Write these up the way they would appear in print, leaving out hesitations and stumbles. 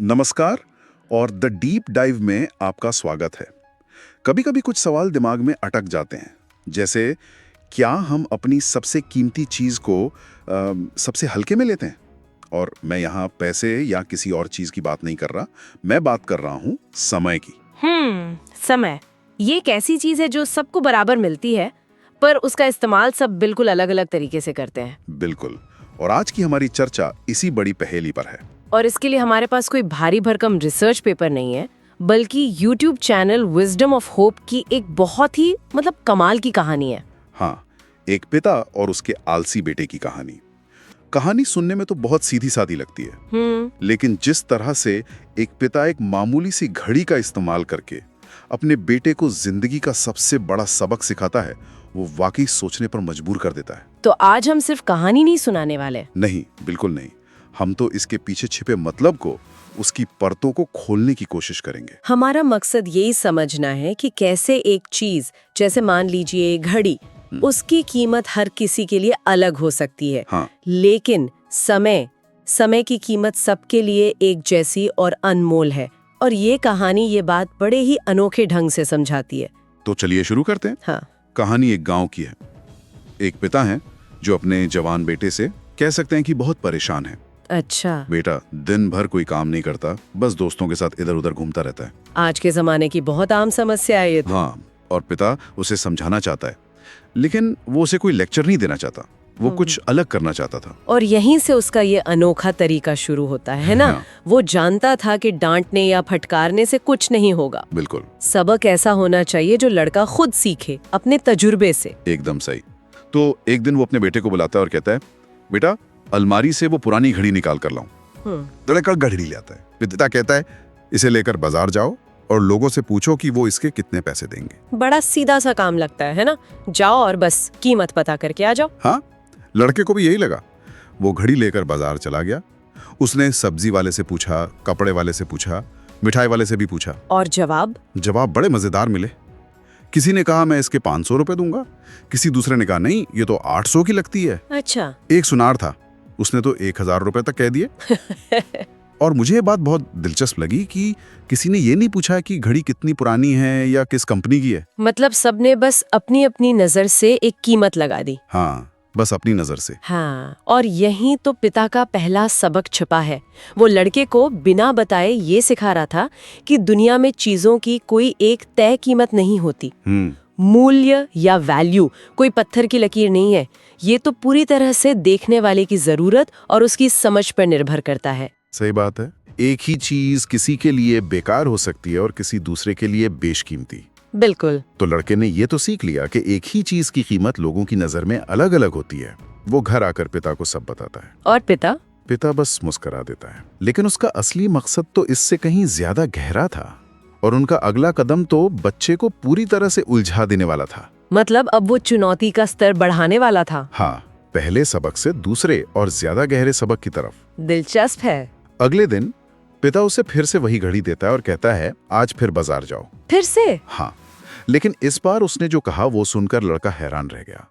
नमस्कार और the deep dive में आपका स्वागत है। कभी-कभी कुछ सवाल दिमाग में अटक जाते हैं, जैसे क्या हम अपनी सबसे कीमती चीज़ को सबसे हल्के में लेते हैं? और मैं यहाँ पैसे या किसी और चीज़ की बात नहीं कर रहा, मैं बात कर रहा हूँ समय की। समय ये एक ऐसी चीज है जो सबको बराबर मिलती है, पर उसका इस्तेमाल सब बिल्कुल अलग-अलग तरीके से करते हैं। बिल्कुल। और आज की हमारी चर्चा इसी बड़ी पहेली पर है। और इसके लिए हमारे पास कोई भारी भरकम रिसर्च पेपर नहीं है, बल्कि YouTube channel wisdom of hope की एक बहुत ही कमाल की कहानी है। हाँ, एक पिता और उसके आलसी बेटे की कहानी। कहानी सुनने में तो बहुत सीधी सादी लगती है, लेकिन जिस तरह से एक पिता एक मामूली सी घड़ी का इस्तेमाल करके अपने बेटे को जिंदगी का सबसे बड़ा सबक सिखाता है, वो वाकई सोचने पर मजबूर कर देता है। तो आज हम सिर्फ कहानी नहीं सुनाने वाले। नहीं, बिल्कुल नहीं। हम तो इसके पीछे छिपे मतलब को, उसकी परतों को खोलने की कोशिश करेंगे। हमारा मकसद यही समझना है कि कैसे एक चीज, जैसे मान लीजिए घड़ी, उसकी कीमत हर किसी के लिए अलग हो सकती है। हाँ। लेकिन समय की कीमत सबके लिए एक जैसी और अनमोल है। और ये कहानी ये बात बड़े ही अनोखे ढंग से समझाती है। तो चलिए शुरू करते हैं। हाँ। कहानी एक गांव की है। एक पिता है जो अपने जवान बेटे से कह सकते हैं कि बहुत परेशान है। अच्छा। बेटा दिन भर कोई काम नहीं करता, बस दोस्तों के साथ इधर उधर घूमता रहता है। आज के जमाने की बहुत आम समस्या है ये तो। हाँ, और पिता उसे समझाना चाहता है, लेकिन वो उसे कोई लेक्चर नहीं देना चाहता, वो कुछ अलग करना चाहता था। और यहीं से उसका ये अनोखा तरीका शुरू होता है ना। हाँ। वो जानता था कि डांटने या फटकारने से कुछ नहीं होगा। बिल्कुल। सबक ऐसा होना चाहिए जो लड़का खुद सीखे अपने तजुर्बे से। एकदम सही। तो एक दिन वो अपने बेटे को बुलाता है और कहता है, बेटा अलमारी से वो पुरानी घड़ी निकाल कर लाऊं। लड़का घड़ी ले आता है। पिता कहता है, इसे लेकर बाजार जाओ और लोगों से पूछो कि वो इसके कितने पैसे देंगे। बड़ा सीधा सा काम लगता है ना। जाओ और बस कीमत पता करके आ जाओ। हाँ, लड़के को भी यही लगा। वो घड़ी लेकर बाजार चला गया। उसने सब्जी वाले से पूछा, कपड़े वाले से पूछा, मिठाई वाले से भी पूछा। और जवाब बड़े मजेदार मिले। किसी ने कहा मैं इसके 500 रुपए दूंगा, किसी दूसरे ने कहा नहीं ये तो 800 की लगती है। अच्छा। एक सुनार था, उसने तो 1000 रुपए तक कह दिए। और मुझे ये बात बहुत दिलचस्प लगी कि किसी ने ये नहीं पूछा कि घड़ी कितनी पुरानी है या किस कंपनी की है। सबने बस अपनी अपनी नजर से एक कीमत लगा दी। हाँ, बस अपनी नजर से। हाँ, और यहीं तो पिता का पहला सबक छिपा है। वो लड़के को बिना बताए ये सिखा रहा था कि दुनिया में चीजों की कोई एक तय कीमत नहीं होती। मूल्य या वैल्यू कोई पत्थर की लकीर नहीं है। ये तो पूरी तरह से देखने वाले की जरूरत और उसकी समझ पर निर्भर करता है। सही बात है। एक ही चीज किसी के लिए बेकार हो सकती है और किसी दूसरे के लिए बेशकीमती। बिल्कुल। तो लड़के ने ये तो सीख लिया कि एक ही चीज की कीमत लोगों की नजर में अलग अलग होती है। वो घर आकर पिता को सब बताता है। और पिता बस मुस्कुरा देता है। लेकिन उसका असली मकसद तो इससे कहीं ज्यादा गहरा था। और उनका अगला कदम तो बच्चे को पूरी तरह से उलझा देने वाला था। अब वो चुनौती का स्तर बढ़ाने वाला था। हाँ, पहले सबक से दूसरे और ज्यादा गहरे सबक की तरफ। दिलचस्प है। अगले दिन पिता उसे फिर से वही घड़ी देता है और कहता है आज फिर बाजार जाओ। फिर से? हाँ, लेकिन इस बार उसने जो कहा वो सुनकर लड़का हैरान रह गया।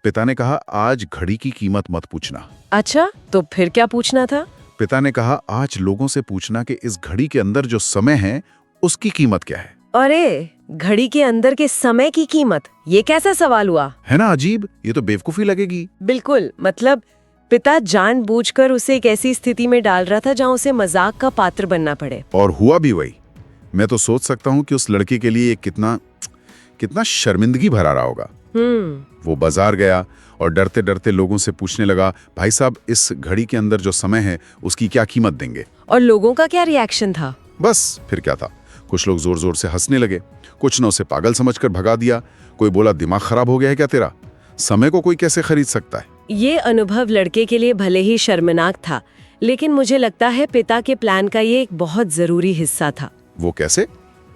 पिता ने कहा आज घड़ी की कीमत मत पूछना। अच्छा, तो फिर क्या पूछना था? पिता ने कहा आज लोगों से पूछना कि इस घड़ी के अंदर जो समय है उसकी कीमत क्या है। अरे, घड़ी के अंदर के समय की कीमत, ये कैसा सवाल हुआ? है ना अजीब, ये तो बेवकूफी लगेगी। बिल्कुल। पिता जानबूझकर उसे एक ऐसी स्थिति में डाल रहा था जहां उसे मजाक का पात्र बनना पड़े। और हुआ भी वही। मैं तो सोच सकता हूँ कि उस लड़के के लिए कितना शर्मिंदगी भरा रहा होगा। वो बाजार गया और डरते डरते लोगों से पूछने लगा, भाई साहब इस घड़ी के अंदर जो समय है उसकी क्या कीमत देंगे? और लोगों का क्या रिएक्शन था? बस फिर क्या था, कुछ लोग जोर जोर से हंसने लगे, कुछ ने उसे पागल समझकर भगा दिया, कोई बोला दिमाग खराब हो गया है क्या तेरा, समय को कोई कैसे खरीद सकता है। ये अनुभव लड़के के लिए भले ही शर्मनाक था, लेकिन मुझे लगता है पिता के प्लान का ये एक बहुत जरूरी हिस्सा था। वो कैसे?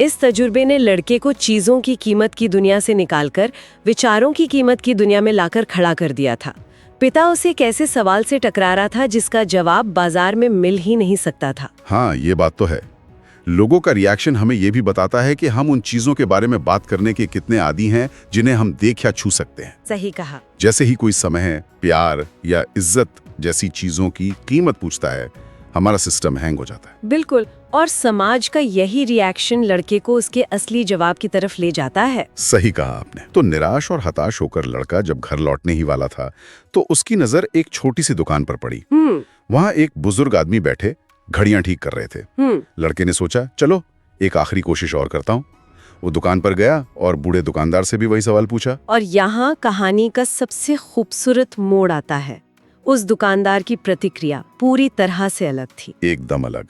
इस तजुर्बे ने लड़के को चीजों की कीमत की दुनिया से निकालकर विचारों की कीमत की दुनिया में लाकर खड़ा कर दिया था। पिता उसे कैसे सवाल से टकरा रहा था जिसका जवाब बाजार में मिल ही नहीं सकता था। हाँ, ये बात तो है। लोगों का रिएक्शन हमें यह भी बताता है कि हम उन चीजों के बारे में बात करने के कितने आदी हैं जिन्हें हम देख या छू सकते हैं। सही कहा। जैसे ही कोई समय, प्यार या इज्जत जैसी चीजों की कीमत पूछता है, हमारा सिस्टम हैंग हो जाता है। बिल्कुल, और समाज का यही रिएक्शन लड़के को उसके असली जवाब की तरफ ले जाता है। सही कहा आपने। तो निराश और हताश होकर लड़का जब घर लौटने ही वाला था तो उसकी नजर एक छोटी सी दुकान पर पड़ी। वहां एक बुजुर्ग आदमी बैठे घड़ियां ठीक कर रहे थे। लड़के ने सोचा, चलो एक आखिरी कोशिश और करता हूँ। वो दुकान पर गया और बूढ़े दुकानदार से भी वही सवाल पूछा। और यहाँ कहानी का सबसे खूबसूरत मोड़ आता है। उस दुकानदार की प्रतिक्रिया पूरी तरह से अलग थी। एकदम अलग।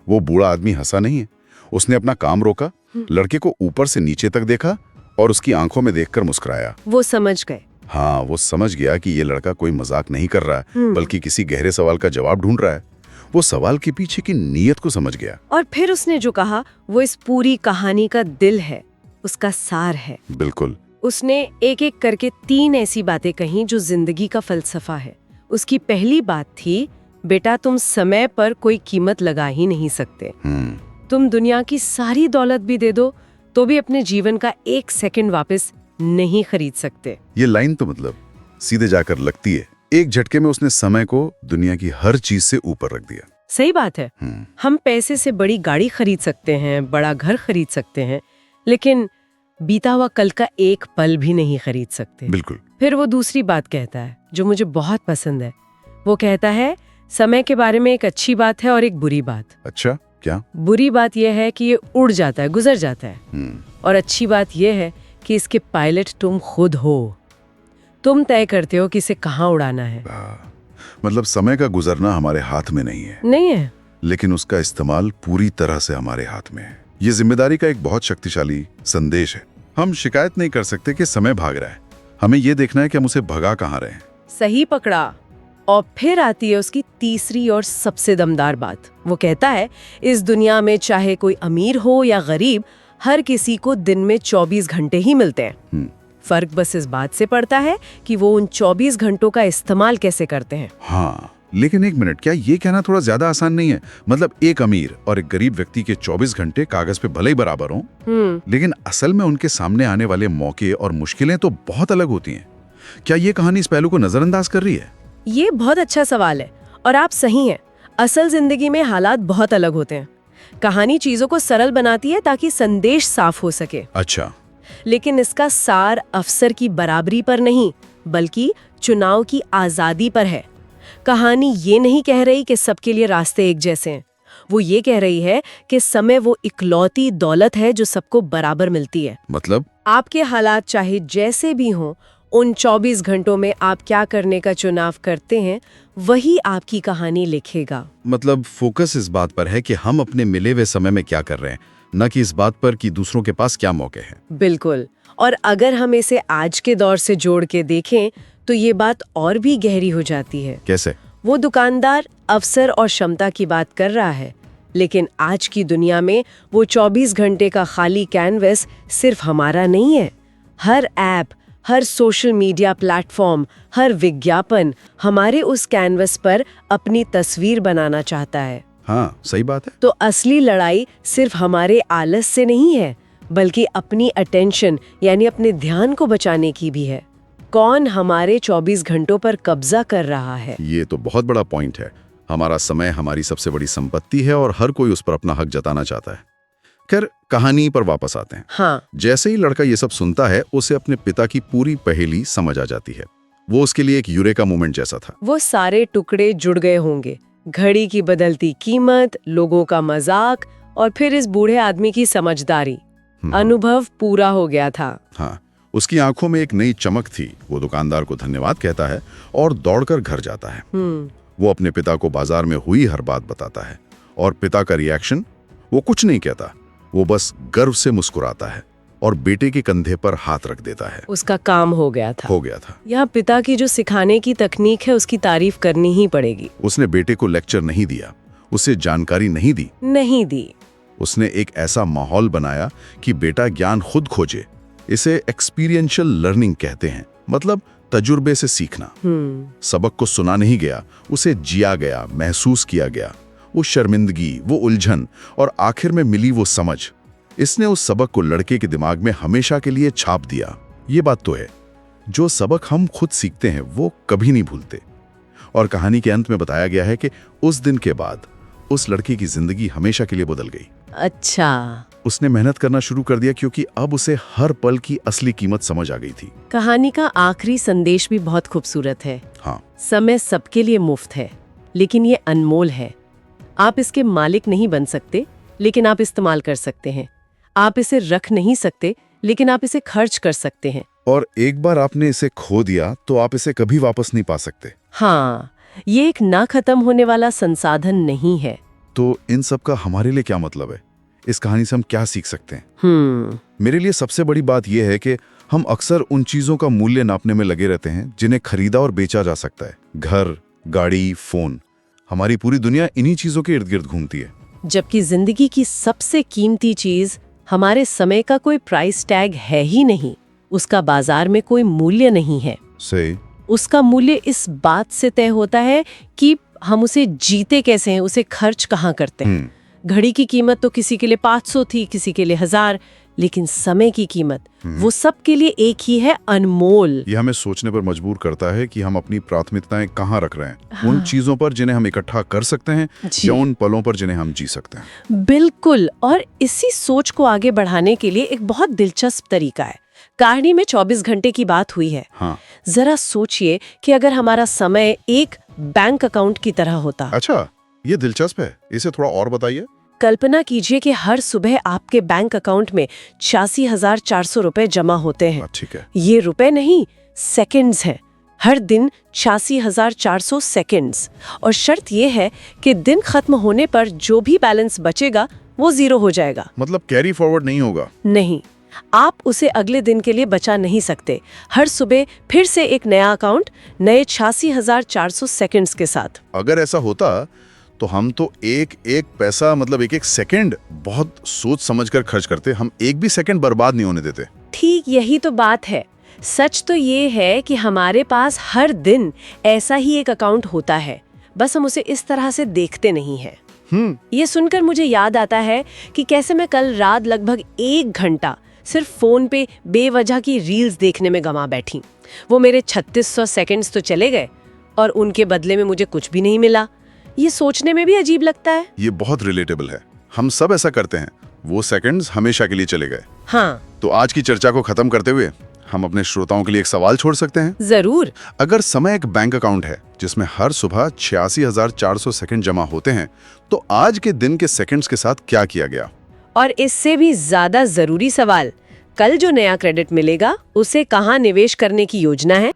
वो बूढ़ा आदमी हंसा नहीं है, उसने अपना काम रोका, लड़के को ऊपर से नीचे तक देखा और उसकी आंखों में देखकर मुस्कुराया। वो समझ गए। हाँ, वो समझ गया कि ये लड़का कोई मजाक नहीं कर रहा है, बल्कि किसी गहरे सवाल का जवाब ढूंढ रहा है। वो सवाल के पीछे की नीयत को समझ गया। और फिर उसने जो कहा वो इस पूरी कहानी का दिल है, उसका सार है। बिल्कुल। उसने एक एक करके 3 ऐसी बातें कही जो जिंदगी का फलसफा है। उसकी पहली बात थी, बेटा तुम समय पर कोई कीमत लगा ही नहीं सकते। तुम दुनिया की सारी दौलत भी दे दो तो भी अपने जीवन का 1 सेकंड वापस नहीं खरीद सकते। ये लाइन तो मतलब सीधे जाकर लगती है। एक झटके में उसने समय को दुनिया की हर चीज से ऊपर रख दिया। सही बात है। हम पैसे से बड़ी गाड़ी खरीद सकते हैं, बड़ा घर खरीद सकते हैं, लेकिन बीता हुआ कल का एक पल भी नहीं खरीद सकते। बिल्कुल। फिर वो दूसरी बात कहता है जो मुझे बहुत पसंद है। वो कहता है, समय के बारे में एक अच्छी बात है और एक बुरी बात। अच्छा, क्या? बुरी बात यह है कि ये उड़ जाता है, गुजर जाता है। और अच्छी बात यह है कि इसके पायलट तुम खुद हो। तुम तय करते हो कि इसे कहाँ उड़ाना है। मतलब समय का गुजरना हमारे हाथ में नहीं है, लेकिन उसका इस्तेमाल पूरी तरह से हमारे हाथ में है। ये जिम्मेदारी का एक बहुत शक्तिशाली संदेश है। हम शिकायत नहीं कर सकते कि समय भाग रहा है, हमें ये देखना है कि हम उसे भगा कहाँ रहे हैं। सही पकड़ा। और फिर आती है उसकी तीसरी और सबसे दमदार बात। वो कहता है, इस दुनिया में चाहे कोई अमीर हो या गरीब, हर किसी को दिन में 24 घंटे ही मिलते हैं। फर्क बस इस बात से पड़ता है कि वो उन 24 घंटों का इस्तेमाल कैसे करते हैं। हाँ, लेकिन एक मिनट, क्या ये कहना थोड़ा ज्यादा आसान नहीं है? मतलब एक अमीर और एक गरीब व्यक्ति के 24 घंटे कागज पे भले ही बराबर हों, लेकिन असल में उनके सामने आने वाले मौके और मुश्किलें तो बहुत अलग होती हैं। क्या ये कहानी इस पहलू को नजरअंदाज कर रही है? ये बहुत अच्छा सवाल है और आप सही हैं। असल जिंदगी में हालात बहुत अलग होते हैं। कहानी चीजों को सरल बनाती है ताकि संदेश साफ हो सके। अच्छा। लेकिन इसका सार अफसर की बराबरी पर नहीं, बल्कि चुनाव की आजादी पर है। कहानी ये नहीं कह रही कि सबके लिए रास्ते एक जैसे हैं। वो ये कह रही है कि समय वो इकलौती दौलत है जो सबको बराबर मिलती है। मतलब आपके हालात चाहे जैसे भी हों, उन 24 घंटों में आप क्या करने का चुनाव करते हैं, वही आपकी कहानी लिखेगा। मतलब फोकस इस बात पर है कि हम अपने मिले हुए समय में क्या कर रहे हैं, न कि इस बात पर कि दूसरों के पास क्या मौके हैं। बिल्कुल। और अगर हम इसे आज के दौर से जोड़ के देखें तो ये बात और भी गहरी हो जाती है। कैसे? वो दुकानदार अवसर और क्षमता की बात कर रहा है, लेकिन आज की दुनिया में वो 24 घंटे का खाली कैनवस सिर्फ हमारा नहीं है। हर ऐप, हर सोशल मीडिया प्लेटफॉर्म, हर विज्ञापन हमारे उस कैनवस पर अपनी तस्वीर बनाना चाहता है। हाँ, सही बात है। तो असली लड़ाई सिर्फ हमारे आलस से नहीं है, बल्कि अपनी अटेंशन यानी अपने ध्यान को बचाने की भी है। कौन हमारे 24 घंटों पर कब्जा कर रहा है? ये तो बहुत बड़ा पॉइंट है। हमारा समय हमारी सबसे बड़ी संपत्ति है और हर कोई उस पर अपना हक जताना चाहता है। खैर, कहानी पर वापस आते हैं। हाँ। जैसे ही लड़का ये सब सुनता है, उसे अपने पिता की पूरी पहेली समझ आ जाती है। वो उसके लिए एक यूरेका मोमेंट जैसा था। वो सारे टुकड़े जुड़ गए होंगे, घड़ी की बदलती कीमत, लोगों का मजाक और फिर इस बूढ़े आदमी की समझदारी। अनुभव पूरा हो गया था। हाँ, उसकी आंखों में एक नई चमक थी। वो दुकानदार को धन्यवाद कहता है और दौड़कर घर जाता है। वो अपने पिता को बाजार में हुई हर बात बताता है और पिता का रिएक्शन, वो कुछ नहीं कहता, वो बस गर्व से मुस्कुराता है और बेटे के कंधे पर हाथ रख देता है। उसका काम हो गया था। यहाँ पिता की जो सिखाने की तकनीक है उसकी तारीफ करनी ही पड़ेगी। उसने बेटे को लेक्चर नहीं दिया, उसे जानकारी नहीं दी। उसने एक ऐसा माहौल बनाया कि बेटा ज्ञान खुद खोजे। इसे एक्सपीरियंशियल लर्निंग कहते हैं, मतलब तजुर्बे से सीखना। सबक को सुना नहीं गया, उसे जिया गया, महसूस किया गया। वो शर्मिंदगी, वो उलझन और आखिर में मिली वो समझ, इसने उस सबक को लड़के के दिमाग में हमेशा के लिए छाप दिया। ये बात तो है, जो सबक हम खुद सीखते हैं वो कभी नहीं भूलते। और कहानी के अंत में बताया गया है कि उस दिन के बाद उस लड़के की जिंदगी हमेशा के लिए बदल गई। अच्छा। उसने मेहनत करना शुरू कर दिया क्योंकि अब उसे हर पल की असली कीमत समझ आ गई थी। कहानी का आखिरी संदेश भी बहुत खूबसूरत है। हाँ, समय सबके लिए मुफ्त है, लेकिन ये अनमोल है। आप इसके मालिक नहीं बन सकते, लेकिन आप इस्तेमाल कर सकते हैं। आप इसे रख नहीं सकते, लेकिन आप इसे खर्च कर सकते हैं। और एक बार आपने इसे खो दिया तो आप इसे कभी वापस नहीं पा सकते। हाँ, ये एक ना खत्म होने वाला संसाधन नहीं है। तो इन सब का हमारे लिए क्या मतलब है? इस कहानी से हम क्या सीख सकते हैं? मेरे लिए सबसे बड़ी बात यह है कि हम अक्सर उन चीजों का मूल्य नापने में लगे रहते हैं जिन्हें खरीदा और बेचा जा सकता है। घर, गाड़ी, फोन, हमारी पूरी दुनिया इन्हीं चीजों के इर्द गिर्द घूमती है। जबकि जिंदगी की सबसे कीमती चीज हमारे समय का कोई प्राइस टैग है ही नहीं। उसका बाजार में कोई मूल्य नहीं है। सही। उसका मूल्य इस बात से तय होता है कि हम उसे जीते कैसे हैं, उसे खर्च कहाँ करते हैं। घड़ी की कीमत तो किसी के लिए 500 थी, किसी के लिए 1000, लेकिन समय की कीमत वो सबके लिए एक ही है, अनमोल। यह हमें सोचने पर मजबूर करता है कि हम अपनी प्राथमिकताएं कहाँ रख रहे हैं। उन चीजों पर जिन्हें हम इकट्ठा कर सकते हैं या उन पलों पर जिन्हें हम जी सकते हैं। बिल्कुल। और इसी सोच को आगे बढ़ाने के लिए एक बहुत दिलचस्प तरीका है। कहानी में 24 घंटे की बात हुई है। हाँ। जरा सोचिए कि अगर हमारा समय एक बैंक अकाउंट की तरह होता। अच्छा, ये दिलचस्प है, इसे थोड़ा और बताइए। कल्पना कीजिए कि हर सुबह आपके बैंक अकाउंट में 86,400 रुपए जमा होते हैं। ठीक है। ये रुपए नहीं, सेकंड्स हैं। हर दिन 86,400 सेकंड्स। और शर्त ये है कि दिन खत्म होने पर जो भी बैलेंस बचेगा वो 0 हो जाएगा। मतलब कैरी फॉरवर्ड नहीं होगा? नहीं, आप उसे अगले दिन के लिए बचा नहीं सकते। हर सुबह फिर से एक नया अकाउंट, नए 86,400 सेकंड्स के साथ। अगर ऐसा होता तो हम तो एक एक पैसा, मतलब एक एक सेकंड बहुत सोच समझकर खर्च करते। हम एक भी सेकंड बर्बाद नहीं होने देते। ठीक यही तो बात है। सच तो ये है कि हमारे पास हर दिन ऐसा ही एक अकाउंट होता है, बस हम उसे इस तरह से देखते नहीं हैं। ये सुनकर मुझे याद आता है कि कैसे मैं कल रात लगभग 1 घंटा सिर्फ फोन पे बेवजह की रील्स देखने में गंवा बैठी। वो मेरे 3600 सेकंड्स तो चले गए और उनके बदले में मुझे कुछ भी नहीं मिला। ये सोचने में भी अजीब लगता है। ये बहुत रिलेटेबल है, हम सब ऐसा करते हैं। वो सेकंड्स हमेशा के लिए चले गए। हाँ। तो आज की चर्चा को खत्म करते हुए हम अपने श्रोताओं के लिए एक सवाल छोड़ सकते हैं। जरूर। अगर समय एक बैंक अकाउंट है जिसमें हर सुबह 86,400 सेकंड जमा होते हैं, तो आज के दिन के सेकंड्स के साथ क्या किया गया? और इससे भी ज्यादा जरूरी सवाल, कल जो नया क्रेडिट मिलेगा उसे कहाँ निवेश करने की योजना है?